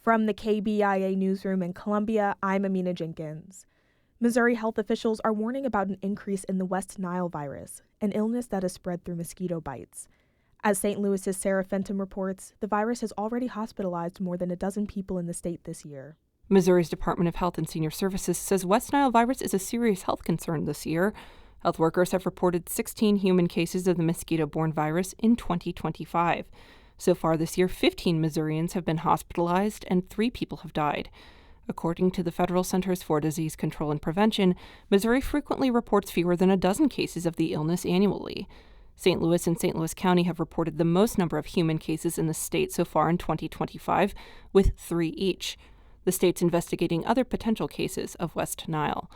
From the KBIA newsroom in Columbia, I'm Amina Jenkins. Missouri health officials are warning about an increase in the West Nile virus, an illness that is spread through mosquito bites. As St. Louis's Sarah Fenton reports, the virus has already hospitalized more than a dozen people in the state this year. Missouri's Department of Health and Senior Services says West Nile virus is a serious health concern this year. Health workers have reported 16 human cases of the mosquito-borne virus in 2025. So far this year, 15 Missourians have been hospitalized and 3 people have died. According to the Federal Centers for Disease Control and Prevention, Missouri frequently reports fewer than a dozen cases of the illness annually. St. Louis and St. Louis County have reported the most number of human cases in the state so far in 2025, with 3 each. The state's investigating other potential cases of West Nile.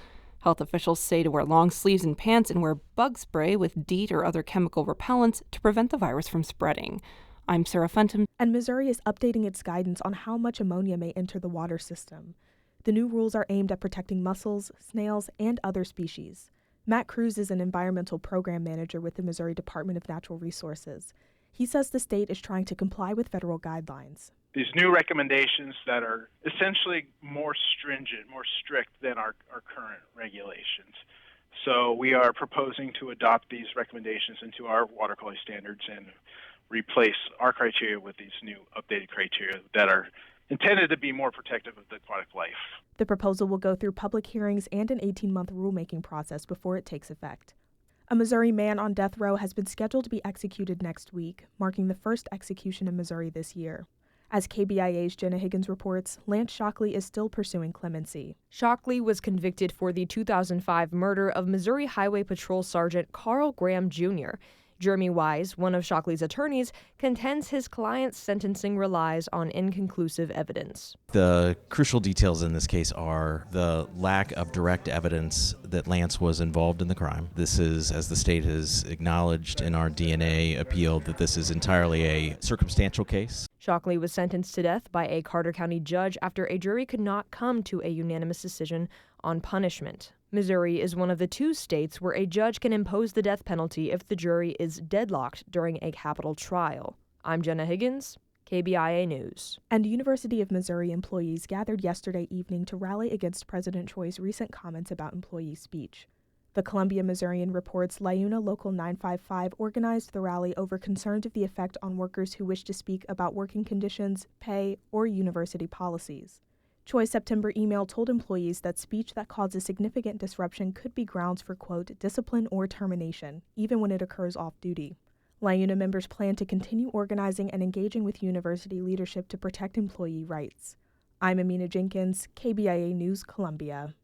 Health officials say to wear long sleeves and pants and wear bug spray with DEET or other chemical repellents to prevent the virus from spreading. I'm Sarah Fenton. And Missouri is updating its guidance on how much ammonia may enter the water system. The new rules are aimed at protecting mussels, snails, and other species. Matt Cruz is an environmental program manager with the Missouri Department of Natural Resources. He says the state is trying to comply with federal guidelines. These new recommendations that are essentially more stringent, more strict than our current regulations. So we are proposing to adopt these recommendations into our water quality standards and replace our criteria with these new updated criteria that are intended to be more protective of the aquatic life. The proposal will go through public hearings and an 18-month rulemaking process before it takes effect. A Missouri man on death row has been scheduled to be executed next week, marking the first execution in Missouri this year. As KBIA's Jenna Higgins reports, Lance Shockley is still pursuing clemency. Shockley was convicted for the 2005 murder of Missouri Highway Patrol Sergeant Carl Graham Jr. Jeremy Wise, one of Shockley's attorneys, contends his client's sentencing relies on inconclusive evidence. The crucial details in this case are the lack of direct evidence that Lance was involved in the crime. This is, as the state has acknowledged in our DNA appeal, that this is entirely a circumstantial case. Shockley was sentenced to death by a Carter County judge after a jury could not come to a unanimous decision on punishment. Missouri is one of the 2 states where a judge can impose the death penalty if the jury is deadlocked during a capital trial. I'm Jenna Higgins, KBIA News. And University of Missouri employees gathered yesterday evening to rally against President Choi's recent comments about employee speech. The Columbia Missourian reports LIUNA Local 955 organized the rally over concerns of the effect on workers who wish to speak about working conditions, pay, or university policies. Choi's September email told employees that speech that causes significant disruption could be grounds for, quote, discipline or termination, even when it occurs off-duty. LIUNA members plan to continue organizing and engaging with university leadership to protect employee rights. I'm Amina Jenkins, KBIA News, Columbia.